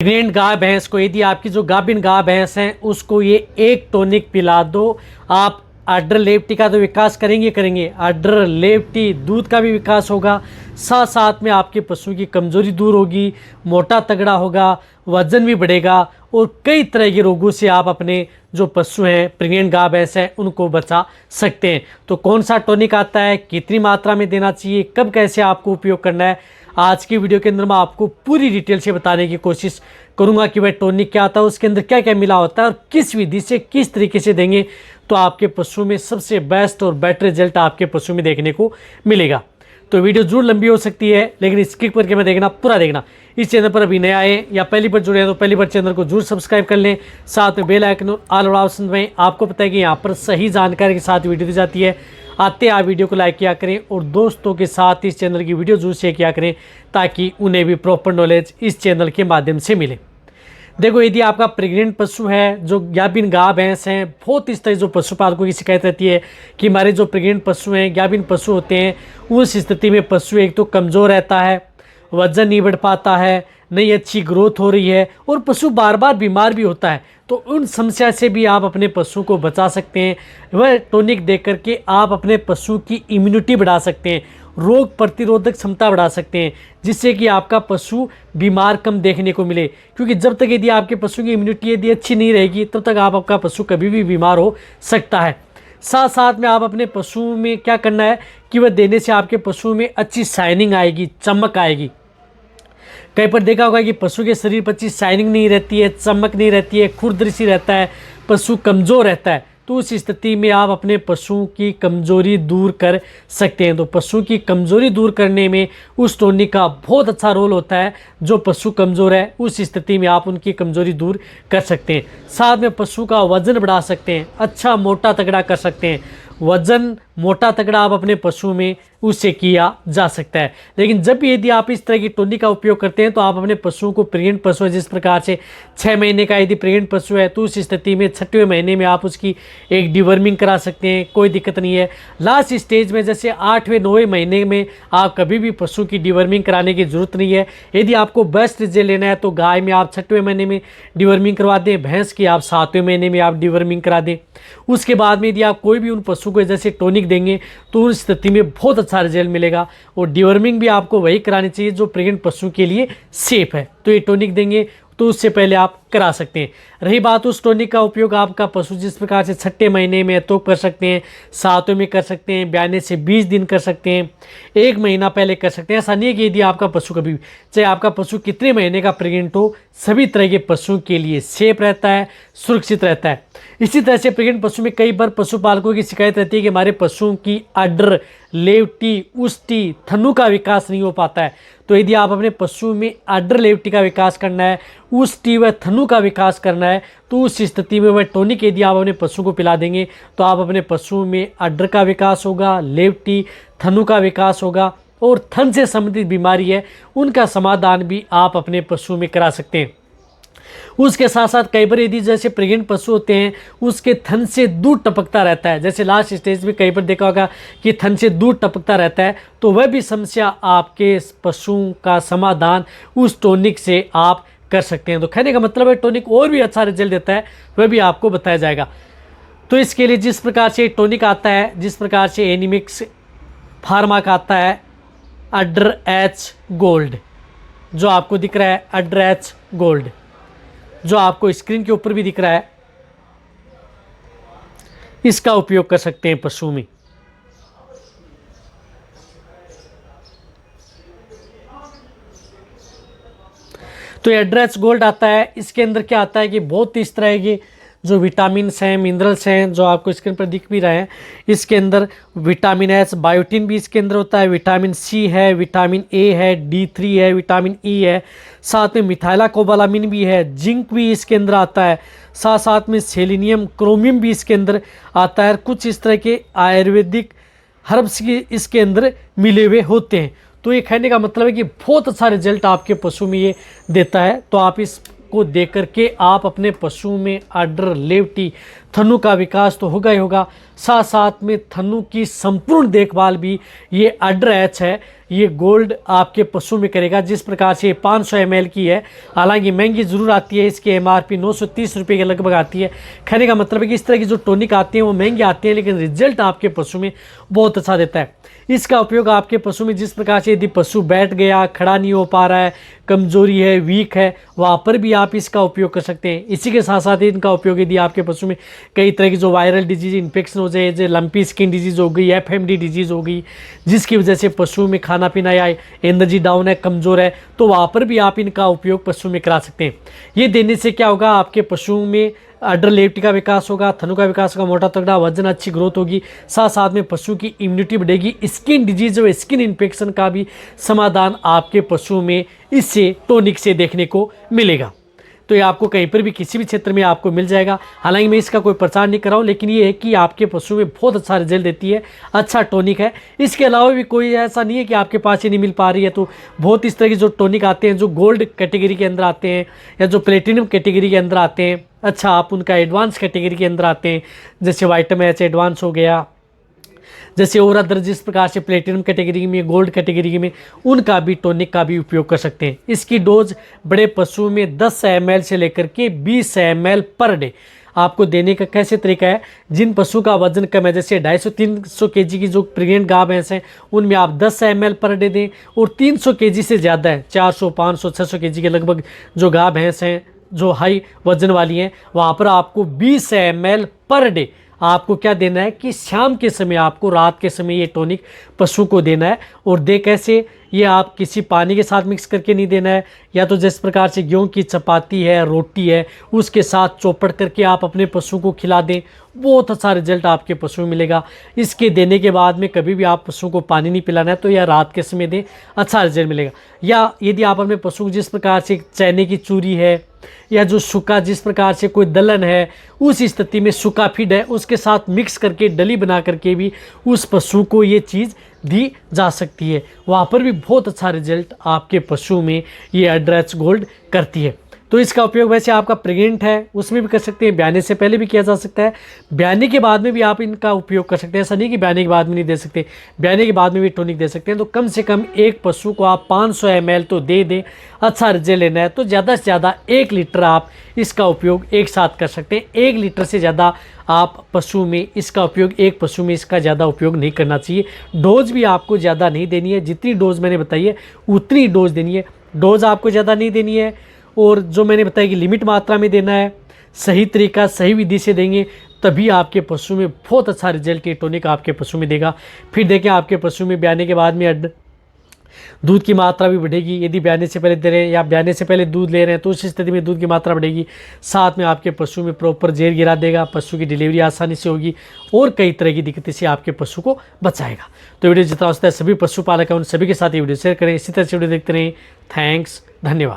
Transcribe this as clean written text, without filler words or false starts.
Pregnant गाय भैंस को यदि आपकी जो गाभिन गाय भैंस है उसको ये एक टॉनिक पिला दो, आप अडर लेप्टी का तो विकास करेंगे। अडर लेप्टी दूध का भी विकास होगा, साथ साथ में आपके पशु की कमजोरी दूर होगी, मोटा तगड़ा होगा, वजन भी बढ़ेगा और कई तरह के रोगों से आप अपने जो पशु हैं प्रेग्नेंट गाय भैंस हैं उनको बचा सकते हैं। तो कौन सा टॉनिक आता है, कितनी मात्रा में देना चाहिए, कब कैसे आपको उपयोग करना है, आज की वीडियो के अंदर मैं आपको पूरी डिटेल से बताने की कोशिश करूंगा कि वह टॉनिक क्या आता है, उसके अंदर क्या क्या मिला होता है और किस विधि से किस तरीके से देंगे तो आपके पशु में सबसे बेस्ट और बेटर रिजल्ट आपके पशु में देखने को मिलेगा। तो वीडियो जरूर लंबी हो सकती है लेकिन स्किप करके मैं देखना, पूरा देखना। इस चैनल पर अभी नए आए या पहली बार जुड़े हैं तो पहली बार चैनल को जरूर सब्सक्राइब कर लें, साथ में बेल आइकन और ऑल ऑप्शन में। आपको पता है कि यहाँ पर सही जानकारी के साथ वीडियो दी जाती है। आते आप वीडियो को लाइक किया करें और दोस्तों के साथ इस चैनल की वीडियो जरूर शेयर किया करें ताकि उन्हें भी प्रॉपर नॉलेज इस चैनल के माध्यम से मिले। देखो, यदि आपका प्रेग्नेंट पशु है, जो गाभिन गाय भैंस हैं, बहुत इस तरह जो पशुपालकों की शिकायत रहती है कि हमारे जो प्रेग्नेंट पशु हैं, गाभिन पशु होते हैं, उस स्थिति में पशु एक तो कमज़ोर रहता है, वजन नहीं बढ़ पाता है, नहीं अच्छी ग्रोथ हो रही है और पशु बार बार बीमार भी होता है। तो उन समस्या से भी आप अपने पशु को बचा सकते हैं। वह टॉनिक दे करके आप अपने पशु की इम्यूनिटी बढ़ा सकते हैं, रोग प्रतिरोधक क्षमता बढ़ा सकते हैं, जिससे कि आपका पशु बीमार कम देखने को मिले। क्योंकि जब तक यदि आपके पशु की इम्यूनिटी यदि अच्छी नहीं रहेगी तब तक आपका पशु कभी भी बीमार हो सकता है। साथ साथ में आप अपने पशु में क्या करना है कि वह देने से आपके पशु में अच्छी शाइनिंग आएगी, चमक आएगी। कहीं पर देखा होगा कि पशु के शरीर पर अच्छी शाइनिंग नहीं रहती है, चमक नहीं रहती है, खुरदरी सी रहता है, पशु कमज़ोर रहता है। तो उस स्थिति में आप अपने पशु की कमज़ोरी दूर कर सकते हैं। तो पशु की कमज़ोरी दूर करने में उस टॉनिक का बहुत अच्छा रोल होता है। जो पशु कमज़ोर है उस स्थिति में आप उनकी कमज़ोरी दूर कर सकते हैं। साथ में पशु का वज़न बढ़ा सकते हैं, अच्छा मोटा तगड़ा कर सकते हैं। वज़न मोटा तगड़ा आप अपने पशु में उससे किया जा सकता है। लेकिन जब भी यदि आप इस तरह की टॉनिक का उपयोग करते हैं तो आप अपने पशुओं को, प्रेग्नेंट पशु है जिस प्रकार से 6 महीने का यदि प्रेग्नेंट पशु है तो उस स्थिति में 6वें महीने में आप उसकी एक डिवर्मिंग करा सकते हैं, कोई दिक्कत नहीं है। लास्ट स्टेज में जैसे 8वें 9वें महीने में आप कभी भी पशु की डिवर्मिंग कराने की जरूरत नहीं है। यदि आपको बेस्ट रिजल्ट लेना है तो गाय में आप 6वें महीने में डिवर्मिंग करवा दें, भैंस की आप 7वें महीने में आप डिवर्मिंग करा दें। उसके बाद में यदि आप कोई भी उन पशु को जैसे टॉनिक देंगे तो उस स्थिति में बहुत अच्छा रिजल्ट मिलेगा। और डिवर्मिंग भी आपको वही करानी चाहिए जो प्रेग्नेंट पशु के लिए सेफ है। तो ये टॉनिक देंगे तो उससे पहले आप करा सकते हैं। रही बात उस टॉनिक का उपयोग आपका पशु जिस प्रकार से 6ठे महीने में तो कर सकते हैं, 7वें में कर सकते हैं, 42 से 20 दिन कर सकते हैं, 1 महीना पहले कर सकते हैं। ऐसा नहीं है कि यदि आपका पशु कभी, चाहे आपका पशु कितने महीने का प्रेग्नेंट हो, सभी तरह के पशुओं के लिए सेफ रहता है, सुरक्षित रहता है। इसी तरह से प्रेग्नेंट पशु में कई बार पशुपालकों की शिकायत रहती है कि हमारे पशुओं की अडर, लेवटी, उष्टी, थन्नू का विकास नहीं हो पाता है। तो यदि आप अपने पशु में अडर लेवटी का विकास करना है, उष्टी व थन्नू का विकास करना है तो उस स्थिति में वह टॉनिक यदि आप अपने पशु को पिला देंगे तो आप अपने पशु में अडर का विकास होगा, लेवटी, थन्नू का विकास होगा और थन से संबंधित बीमारी है उनका समाधान भी आप अपने पशु में करा सकते हैं। उसके साथ साथ कई बार यदि जैसे प्रेग्नेंट पशु होते हैं उसके थन से दूध टपकता रहता है, जैसे लास्ट स्टेज में कई बार देखा होगा कि थन से दूध टपकता रहता है, तो वह भी समस्या आपके पशुओं का समाधान उस टॉनिक से आप कर सकते हैं। तो कहने का मतलब है टॉनिक और भी अच्छा रिजल्ट देता है, वह भी आपको बताया जाएगा। तो इसके लिए जिस प्रकार से टॉनिक आता है, जिस प्रकार से एनिमिक्स फार्मा का आता है अडर एच गोल्ड, जो आपको दिख रहा है अडर एच गोल्ड, जो आपको स्क्रीन के ऊपर भी दिख रहा है, इसका उपयोग कर सकते हैं पशु में। तो ये एड्रेस गोल्ड आता है। इसके अंदर क्या आता है कि बहुत इस तरह के जो विटामिन्स हैं, मिनरल्स हैं, जो आपको स्क्रीन पर दिख भी रहे हैं। इसके अंदर विटामिन एच, बायोटिन भी इसके अंदर होता है, विटामिन सी है, विटामिन ए है, D3 है, विटामिन ई है, साथ में मिथाइला कोबालामिन भी है, जिंक भी इसके अंदर आता है, साथ साथ में सेलेनियम, क्रोमियम भी इसके अंदर आता है। कुछ इस तरह के आयुर्वेदिक हर्ब्स के इसके अंदर मिले हुए होते हैं। तो ये कहने का मतलब है कि बहुत अच्छा रिजल्ट आपके पशु में ये देता है। तो आप इसको देख करके आप अपने पशु में अडर, लेवटी, थन्नू का विकास तो होगा ही होगा, साथ साथ में थन्नू की संपूर्ण देखभाल भी ये अड्र एच है, ये गोल्ड आपके पशु में करेगा। जिस प्रकार से 500 ml की है, हालांकि महंगी ज़रूर आती है, इसकी MRP 930 रुपये के लगभग आती है। कहने का मतलब है कि इस तरह की जो टॉनिक आती हैं वो महंगी आती हैं, लेकिन रिजल्ट आपके पशु में बहुत अच्छा देता है। इसका उपयोग आपके पशु में जिस प्रकार से यदि पशु बैठ गया, खड़ा नहीं हो पा रहा है, कमजोरी है, वीक है, वहाँ पर भी आप इसका उपयोग कर सकते हैं। इसी के साथ साथ इनका उपयोग यदि आपके पशु में कई तरह की जो वायरल डिजीज इन्फेक्शन हो जाए, जैसे लंपी स्किन डिजीज़ हो गई, FMD डिजीज़ हो गई, जिसकी वजह से पशु में खाना पीना या एनर्जी डाउन है, कमज़ोर है, तो वहाँ पर भी आप इनका उपयोग पशु में करा सकते हैं। ये देने से क्या होगा, आपके पशुओं में अड्र लेप्टी का विकास होगा, थनों का विकास होगा, मोटा तगड़ा वजन, अच्छी ग्रोथ होगी, साथ साथ में पशु की इम्यूनिटी बढ़ेगी। स्किन डिजीज और स्किन इन्फेक्शन का भी समाधान आपके पशुओं में इससे टॉनिक से देखने को मिलेगा। तो ये आपको कहीं पर भी किसी भी क्षेत्र में आपको मिल जाएगा। हालांकि मैं इसका कोई प्रचार नहीं कर रहा हूँ, लेकिन ये है कि आपके पशु में बहुत अच्छा रिजल्ट देती है, अच्छा टॉनिक है। इसके अलावा भी कोई ऐसा नहीं है कि आपके पास ही नहीं मिल पा रही है। तो बहुत इस तरह के जो टॉनिक आते हैं, जो गोल्ड कैटेगरी के अंदर आते हैं या जो प्लेटिनम कैटेगरी के अंदर आते हैं, अच्छा आप उनका एडवांस कैटेगरी के अंदर आते हैं, जैसे वाइटामिन एच एडवांस हो गया, जैसे और अदर जिस प्रकार से प्लेटिनम कैटेगरी में, गोल्ड कैटेगरी में, उनका भी टॉनिक का भी उपयोग कर सकते हैं। इसकी डोज बड़े पशुओं में 10 ml से लेकर के 20 ml पर डे आपको देने का कैसे तरीका है। जिन पशु का वजन कम है, जैसे 250-300 kg की जो प्रेग्नेंट गाय भैंस हैं, उनमें आप 10 ml पर डे दें। और 300 kg से ज़्यादा है, 400, 500, 600 kg के लगभग जो गाय भैंस हैं, जो हाई वजन वाली हैं, वहाँ पर आपको 20 ml पर डे आपको क्या देना है कि शाम के समय, आपको रात के समय ये टॉनिक पशु को देना है। और दे कैसे, ये आप किसी पानी के साथ मिक्स करके नहीं देना है, या तो जिस प्रकार से गेहूं की चपाती है, रोटी है, उसके साथ चौपड़ करके आप अपने पशु को खिला दें, बहुत अच्छा रिजल्ट आपके पशु में मिलेगा। इसके देने के बाद में कभी भी आप पशु को पानी नहीं पिलाना है, तो या रात के समय दें, अच्छा रिजल्ट मिलेगा। या यदि आप अपने पशु को जिस प्रकार से चने की चूरी है, या जो सूखा जिस प्रकार से कोई दलहन है, उस स्थिति में सूखा फीड है, उसके साथ मिक्स करके डली बना करके भी उस पशु को ये चीज़ दी जा सकती है। वहाँ पर भी बहुत अच्छा रिजल्ट आपके पशु में ये अड्र एच गोल्ड करती है। तो इसका उपयोग वैसे आपका प्रेग्नेंट है उसमें भी कर सकते हैं, ब्याने से पहले भी किया जा सकता है, ब्याने के बाद में भी आप इनका उपयोग कर सकते हैं। ऐसा नहीं कि ब्याने के बाद में नहीं दे सकते, ब्याने के बाद में भी टॉनिक दे सकते हैं। तो कम से कम एक पशु को आप 500 ml तो दे दें, अच्छा रिजल्ट लेना है तो ज़्यादा से ज़्यादा 1 लीटर आप इसका उपयोग एक साथ कर सकते हैं। 1 लीटर से ज़्यादा आप पशु में इसका उपयोग, एक पशु में इसका ज़्यादा उपयोग नहीं करना चाहिए। डोज भी आपको ज़्यादा नहीं देनी है, जितनी डोज मैंने बताई है उतनी डोज देनी है, डोज आपको ज़्यादा नहीं देनी है। और जो मैंने बताया कि लिमिट मात्रा में देना है, सही तरीका सही विधि से देंगे, तभी आपके पशु में बहुत अच्छा रिजल्ट ये टॉनिक आपके पशु में देगा। फिर देखें आपके पशु में ब्याने के बाद में दूध की मात्रा भी बढ़ेगी। यदि ब्याने से पहले दे रहे हैं या ब्याने से पहले दूध ले रहे हैं तो उस स्थिति में दूध की मात्रा बढ़ेगी। साथ में आपके पशु में प्रॉपर जेर गिरा देगा, पशु की डिलीवरी आसानी से होगी और कई तरह की दिक्कतें से आपके पशु को बचाएगा। तो वीडियो जितना हो सकता है सभी पशुपालक हैं उन सभी के साथ ये वीडियो शेयर करें। इसी तरह से वीडियो देखते रहें। थैंक्स, धन्यवाद।